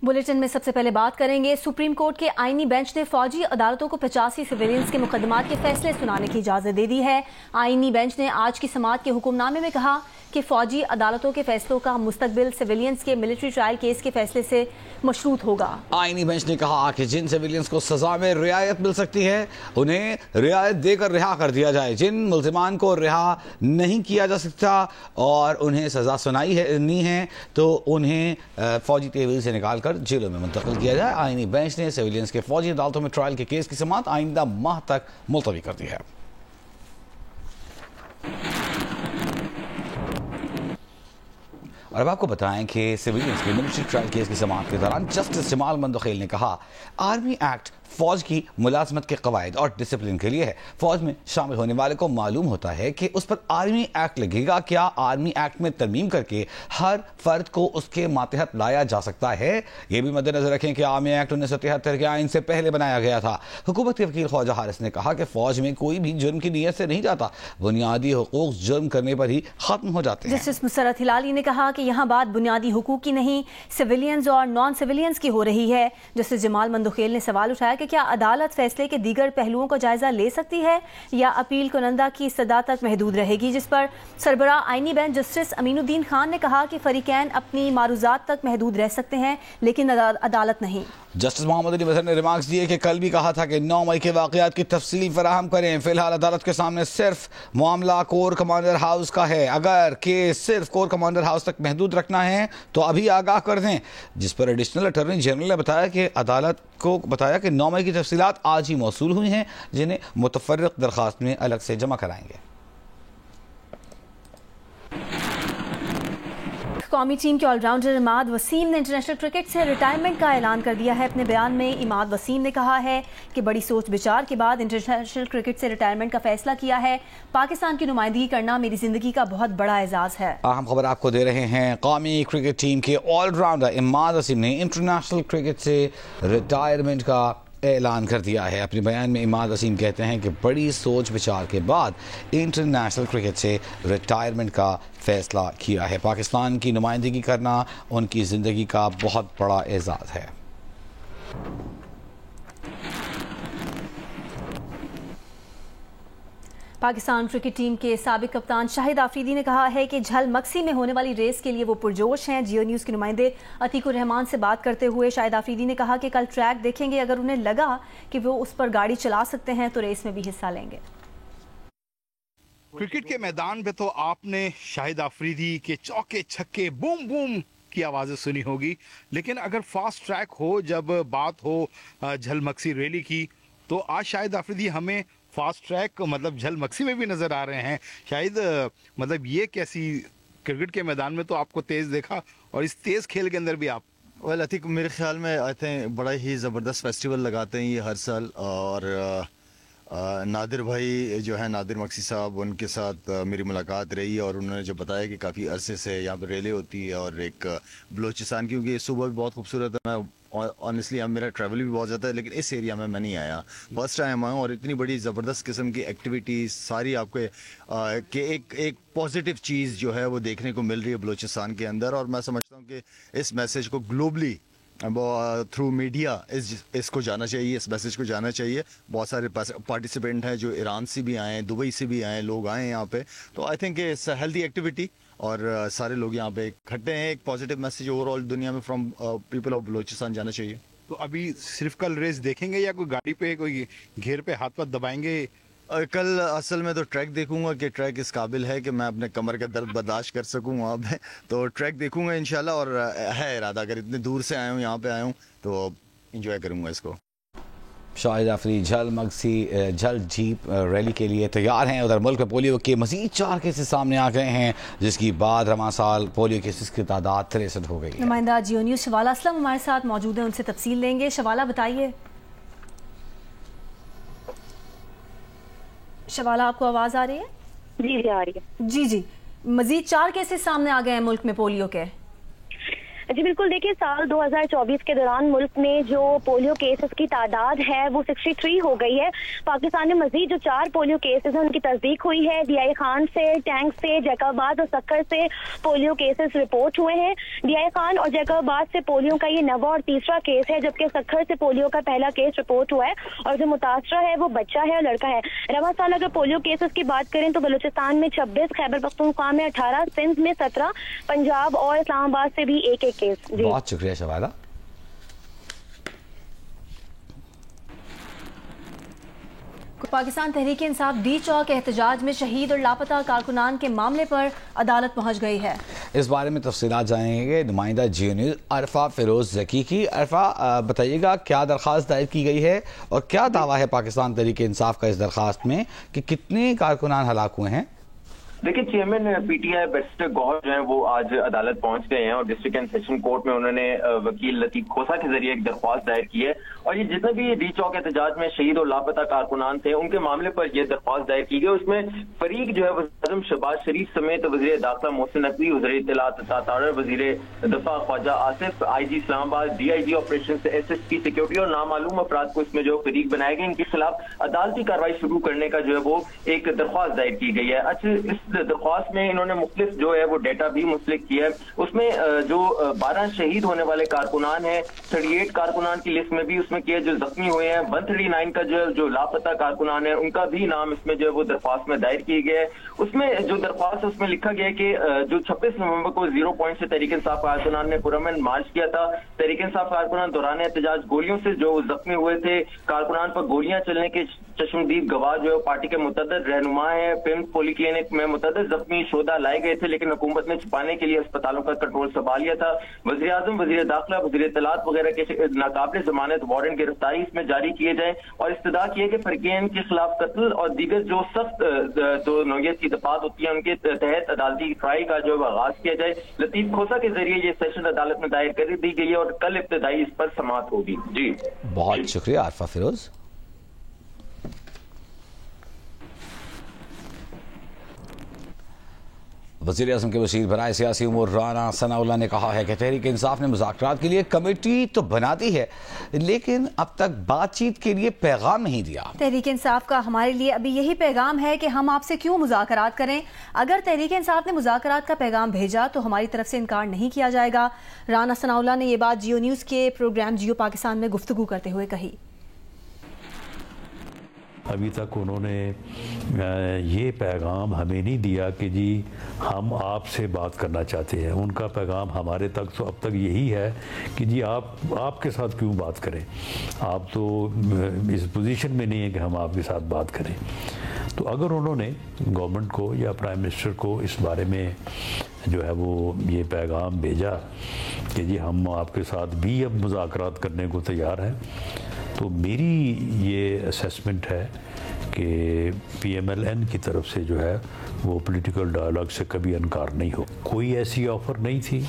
Bulletin में सबसे पहले बात करेंगे। सुप्रीम कोर्ट के आईनी बेंच ने फौजी अदालतों को 85 सिविलियंस के मुकदमात के फैसले सुनाने की इजाजत दे दी है। आईनी बेंच ने आज की समाअत के हुक्मनामे में कहा कि फौजी अदालतों के फैसलों का मुस्तकबिल सिविलियंस के मिलिट्री ट्रायल केस के फैसले से मशरूत होगा। आईनी बेंच ने कहा कि जिन सिविलियंस को सजा में रियायत मिल सकती है उन्हें रियायत देकर रिहा कर दिया जाए। जिन मुल्जिमान को रिहा नहीं किया जा सकता और उन्हें सजा सुनाई है तो उन्हें फौजी तहवील से निकाल कर जेलों में मुंतकिल किया जाए। आईनी बेंच ने सिविलियंस के फौजी अदालतों में ट्रायल के केस की समाअत आइंदा माह तक मुलतवी कर दी है। और अब आपको बताएं कि सिविलियंस के मिलिट्री ट्रायल केस की समाअत के दौरान जस्टिस जमाल मंदोखेल ने कहा, आर्मी एक्ट फौज की मुलाजमत के कवायद और डिसिप्लिन के लिए है। फौज में शामिल होने वाले को मालूम होता है कि उस पर आर्मी एक्ट लगेगा। क्या आर्मी एक्ट में तरमीम करके हर फर्द को उसके मातहत लाया जा सकता है? यह भी मद्देनजर रखें कि आर्मी एक्ट 1973 के आइन से पहले बनाया गया था। हुकूमत के वकील ख्वाजा हारिस ने कहा कि फौज में कोई भी जुर्म की नीयत से नहीं जाता, बुनियादी हुकूक जुर्म करने पर ही खत्म हो जाते हैं। जस्टिस मुसरत हिलाली ने कहा कि यहाँ बात बुनियादी हुकूक की नहीं, सिविलियंस और नॉन सिविलियंस की हो रही है। जस्टिस जमाल मंदोखेल ने सवाल उठाया कि क्या अदालत फैसले के दीगर पहलुओं का जायजा ले सकती है या अपील कुनंदा की इस्तदा तक महदूद रहेगी, जिस पर सरबराह आईनी बेंच जस्टिस अमीनुद्दीन खान ने कहा कि फरीकैन अपनी मारूजात तक महदूद रह सकते हैं लेकिन अदालत नहीं। जस्टिस मोहम्मद अली वज़ीर ने रिमार्क्स दिए कि कल भी कहा था कि 9 मई के वाक़यात की तफसील फराहम करें। फिलहाल अदालत के सामने सिर्फ मामला कोर कमांडर हाउस का है। अगर केस सिर्फ कोर कमांडर हाउस तक महदूद रखना है तो अभी आगाह कर दें। जिस पर एडिशनल अटॉर्नी जनरल ने बताया कि अदालत को बताया कि 9 मई की तफसीलात आज ही मौसूल हुई हैं, जिन्हें मुतफर्रिक दरखास्त में अलग से जमा कराएंगे। कौमी टीम के ऑलराउंडर इमाद वसीम ने इंटरनेशनल क्रिकेट से रिटायरमेंट का ऐलान कर दिया है। अपने बयान में इमाद वसीम ने कहा है कि बड़ी सोच विचार के बाद इंटरनेशनल क्रिकेट से रिटायरमेंट का फैसला किया है। पाकिस्तान की नुमाइंदगी करना मेरी जिंदगी का बहुत बड़ा एजाज है। अहम खबर आपको दे रहे हैं। कौमी क्रिकेट टीम के ऑलराउंडर इमाद वसीम ने इंटरनेशनल क्रिकेट से रिटायरमेंट का ऐलान कर दिया है। अपने बयान में इमाद वसीम कहते हैं कि बड़ी सोच विचार के बाद इंटरनेशनल क्रिकेट से रिटायरमेंट का फैसला किया है। पाकिस्तान की नुमाइंदगी करना उनकी ज़िंदगी का बहुत बड़ा एजाज़ है। पाकिस्तान क्रिकेट टीम के साबिक कप्तान शाहिद आफरीदी ने कहा है कि झल मक्सी में होने वाली रेस के लिए वो पुरजोश हैं। जियो न्यूज़ के नुमाइंदे अतीकुर रहमान से बात करते हुए शाहिद आफरीदी ने कहा कि कल ट्रैक देखेंगे, अगर उन्हें लगा कि वो उस पर गाड़ी चला सकते हैं तो रेस में भी हिस्सा लेंगे। क्रिकेट के मैदान पे तो आपने शाहिद आफरीदी के चौके छक्के बूम बूम की आवाज़ें सुनी होगी, लेकिन अगर फास्ट ट्रैक हो, जब बात हो झल मक्सी रैली की, तो आज शाहिद आफरीदी हमें फास्ट ट्रैक मतलब झल मक्सी में भी नजर आ रहे हैं। शायद मतलब ये कैसी क्रिकेट के मैदान में तो आपको तेज देखा और इस तेज खेल के अंदर भी आप अतीक मेरे ख्याल में आई थिंक बड़ा ही ज़बरदस्त फेस्टिवल लगाते हैं ये हर साल। और नादिर भाई जो है, नादिर मक्सी साहब, उनके साथ मेरी मुलाकात रही और उन्होंने जो बताया कि काफ़ी अरसे से यहाँ पर रैली होती है और एक बलोचिस्तान, क्योंकि ये सुबह भी बहुत खूबसूरत है। मैं ऑनेस्टली अब मेरा ट्रैवल भी बहुत ज़्यादा है, लेकिन इस एरिया में मैं नहीं आया, फर्स्ट टाइम आया और इतनी बड़ी ज़बरदस्त किस्म की एक्टिविटीज़ सारी आपके कि एक पॉजिटिव चीज़ जो है वो देखने को मिल रही है बलोचिस्तान के अंदर। और मैं समझता हूँ कि इस मैसेज को ग्लोबली थ्रू मीडिया इसको जाना चाहिए, इस मैसेज को जाना चाहिए। बहुत सारे पार्टिसिपेंट हैं जो ईरान से भी आए हैं, दुबई से भी आए, लोग आए हैं यहाँ पे, तो I think it's healthy activity और सारे लोग यहाँ पे इकट्ठे हैं। एक पॉजिटिव मैसेज ओवरऑल दुनिया में फ्रॉम पीपल ऑफ बलोचिस्तान जाना चाहिए। तो अभी सिर्फ कल रेस देखेंगे या कोई गाड़ी पे कोई घेर पे हाथ पाथ दबाएंगे? कल असल में तो ट्रैक देखूंगा कि ट्रैक इस काबिल है कि मैं अपने कमर का दर्द बर्दाश्त कर सकूँ वहाँ पे, तो ट्रैक देखूंगा इंशाल्लाह। और है इरादा, अगर इतने दूर से आया हूँ, यहाँ पे आया हूँ, तो इंजॉय करूँगा इसको। शाहिद आफरीदी झल मक्सी झल जीप रैली के लिए तैयार हैं। उधर मुल्क में पोलियो के मजीद 4 केसेस सामने आ गए हैं, जिसकी बाद रवां साल पोलियो केसेस की तादाद 63 हो गई है। नुमाइंदा जियो न्यूज़ शवाला असलम हमारे साथ मौजूद हैं, उनसे तफसील लेंगे। शवाला बताइए। शवाला, आपको आवाज आ रही है? जी आ रही है। जी, मजीद 4 केसेस सामने आ गए हैं मुल्क में पोलियो के। जी बिल्कुल, देखिए साल 2024 के दौरान मुल्क में जो पोलियो केसेस की तादाद है वो 63 हो गई है। पाकिस्तान में मजीद जो 4 पोलियो केसेस हैं उनकी तस्दीक हुई है। DI खान से, टैंक से, जैकबाबाद और सक्कर से पोलियो केसेस रिपोर्ट हुए हैं। DI खान और जैकबाबाद से पोलियो का ये 9वां और तीसरा केस है, जबकि सक्कर से पोलियो का पहला केस रिपोर्ट हुआ है और जो मुतासरा है वो बच्चा है और लड़का है। रवा साल अगर पोलियो केसेस की बात करें तो बलूचिस्तान में 26, खैबर पख्तूनख्वा में 18, सिंध में 17, पंजाब और इस्लामाबाद से भी एक केस। जी बहुत शुक्रिया शबादा। पाकिस्तान तहरीक इंसाफ डी चौक एहतजाज में शहीद और लापता कारकुनान के मामले पर अदालत पहुंच गई है। इस बारे में तफसीलात जानेंगे नुमाइंदा जियो न्यूज़ अरफा फिरोज जकी की। अरफा, बताइएगा क्या दरख्वास्त दायर की गई है और क्या दावा है पाकिस्तान तहरीक इंसाफ का इस दरख्वास्त में कि कितने कारकुनान हलाक हुए हैं? देखिए, चेयरमैन PTI बैरिस्टर गौहर जो है वो आज अदालत पहुंच गए हैं और डिस्ट्रिक्ट एंड सेशन कोर्ट में उन्होंने वकील लतीफ खोसा के जरिए एक दरख्वास्त दायर की है और ये जितने भी डी चौक एहतजाज में शहीद और लापता कारकुनान थे उनके मामले पर यह दरख्वास्त दायर की गई। उसमें फरीक जो है वज़ीर-ए-आज़म शहबाज शरीफ समेत वज़ीर दाखिला मोहसिन नकवी, वज़ीर इत्तलात तातार, वज़ीर दफा Khawaja Asif, IG Islamabad, DIG operation SSP security और नामालूम अफराद को इसमें जो फरीक बनाए गए इनके खिलाफ अदालती कार्रवाई शुरू करने का जो है वो एक दरख्वास्त दायर की गई है। अच्छा, इस दरख्वास्त में इन्होंने मुख्तलिफ जो है वो डेटा भी मुस्लिक किया है। उसमें जो 12 शहीद होने वाले कारकुनान है, 38 कारकुनान की लिस्ट में भी उसमें किया जो जख्मी हुए हैं, 139 का जो लापता कारकुनान है उनका भी नाम इसमें जो है वो दरख्वास्त में दायर किए गए है। उसमें जो दरख्वास्त है उसमें लिखा गया है कि जो 26 नवंबर को 0 पॉइंट से तहरीक इंसाफ कारकुनान ने पुरअमन मार्च किया था। तहरीक इंसाफ कारकुनान दौरान एहतजाज गोलियों से जो जख्मी हुए थे, कारकुनान पर गोलियां चलने के चश्मदीद गवाह जो पार्टी के मुतअद्दिद रहनुमा है। पिम्स पॉलीक्लिनिक में मुतअद्दिद जख्मी शोधा लाए गए थे लेकिन हुकूमत ने छुपाने के लिए अस्पतालों का कंट्रोल संभाल लिया था। वज़ीर आज़म, वज़ीर दाखिला, वज़ीर इत्तलात वगैरह के नाकाबिल जमानत वारंट गिरफ्तारी इसमें जारी किए जाए और इस्तदा किए कि फरीकैन के खिलाफ कत्ल और दीगर जो सख्त जो नौयत की दफात होती है उनके तहत अदालती कार्रवाई का जो आगाज किया जाए। लतीफ खोसा के जरिए ये सेशन अदालत में दायर कर दी गई है और कल इब्तदाई इस पर समाअत होगी। जी बहुत शुक्रिया अरफा फिरोज। वज़ीर आज़म के वज़ीर बराए सियासी उमूर राना सनाउल्लाह ने कहा है कि तहरीक इंसाफ ने मुज़ाकरात के लिए कमेटी तो बना दी है लेकिन अब तक बातचीत के लिए पैगाम नहीं दिया। तहरीक इंसाफ का हमारे लिए अभी यही पैगाम है कि हम आपसे क्यों मुज़ाकरात करें। अगर तहरीक इंसाफ ने मुज़ाकरात का पैगाम भेजा तो हमारी तरफ से इनकार नहीं किया जाएगा। राना सनाउल्लाह ने यह बात जियो न्यूज़ के प्रोग्राम जियो पाकिस्तान में गुफ्तगू करते हुए कही। अभी तक उन्होंने ये पैगाम हमें नहीं दिया कि जी हम आपसे बात करना चाहते हैं। उनका पैगाम हमारे तक तो अब तक यही है कि जी आपके साथ क्यों बात करें, आप तो इस पोजीशन में नहीं है कि हम आपके साथ बात करें। तो अगर उन्होंने गवर्नमेंट को या प्राइम मिनिस्टर को इस बारे में जो है वो ये पैगाम भेजा कि जी हम आपके साथ भी अब मुज़ाकरात करने को तैयार हैं, तो मेरी ये असेसमेंट है कि PMLN की तरफ से जो है वो पॉलिटिकल डायलॉग से कभी इनकार नहीं हो। कोई ऐसी ऑफ़र नहीं थी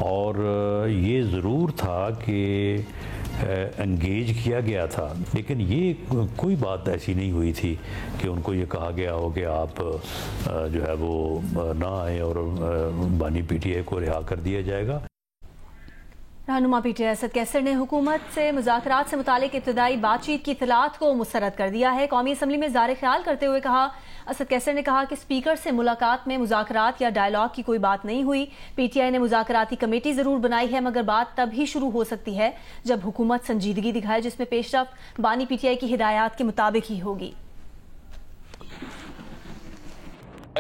और ये ज़रूर था कि एंगेज किया गया था, लेकिन ये कोई बात ऐसी नहीं हुई थी कि उनको ये कहा गया हो कि आप जो है वो ना आए और बानी PTI को रिहा कर दिया जाएगा। रहनुमा PTI असद कैसर ने हुकूमत से मुज़ाकरात से मुतालिक इब्तदाई बातचीत की इत्तलात को मुस्तरद कर दिया है। कौमी असम्बली में ज़ाहिर ख्याल करते हुए कहा, असद कैसर ने कहा कि स्पीकर से मुलाकात में मुज़ाकरात या डायलॉग की कोई बात नहीं हुई। PTI ने मुज़ाकराती कमेटी ज़रूर बनाई है मगर बात तब ही शुरू हो सकती है जब हुकूमत संजीदगी दिखाए, जिसमें पेशरफ्त बानी PTI की हिदायत के मुताबिक ही होगी।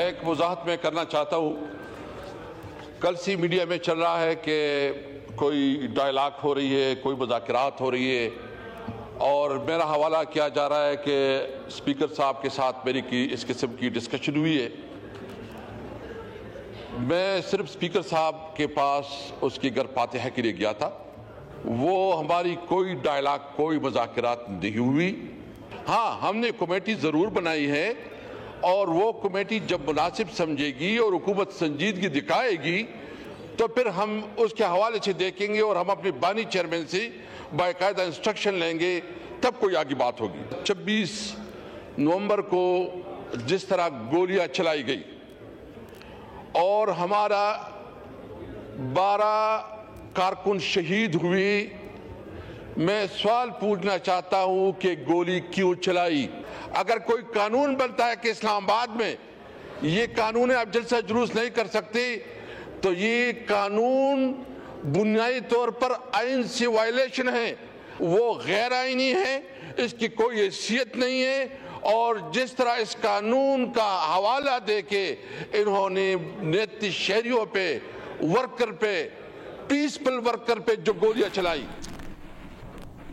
एक वजाहत मैं करना चाहता हूँ, कल सी मीडिया में चल रहा है कि कोई डायलॉग हो रही है, कोई मुज़ाकरात हो रही है और मेरा हवाला किया जा रहा है कि स्पीकर साहब के साथ मेरी की इस किस्म की डिस्कशन हुई है। मैं सिर्फ स्पीकर साहब के पास उसकी घर फातिहा के लिए गया था, वो हमारी कोई डायलॉग कोई मुज़ाकरात नहीं हुई। हाँ, हमने कमेटी ज़रूर बनाई है और वो कमेटी जब मुनासिब समझेगी और हुकूमत संजीदगी दिखाएगी तो फिर हम उसके हवाले से देखेंगे और हम अपने बानी चेयरमैन से बाकायदा इंस्ट्रक्शन लेंगे, तब कोई आगे बात होगी। 26 नवंबर को जिस तरह गोलियां चलाई गई और हमारा 12 कारकुन शहीद हुए। मैं सवाल पूछना चाहता हूं कि गोली क्यों चलाई? अगर कोई कानून बनता है कि इस्लामाबाद में ये कानून आप जलसा जुलूस नहीं कर सकते, तो ये कानून बुनियादी तौर पर आइन से वायलेशन है, वो गैर आइनी है, इसकी कोई हैसियत नहीं है। और जिस तरह इस कानून का हवाला देके इन्होंने नेती शहरियों पे, वर्कर पे, पीसफुल वर्कर पे जो गोलियां चलाई,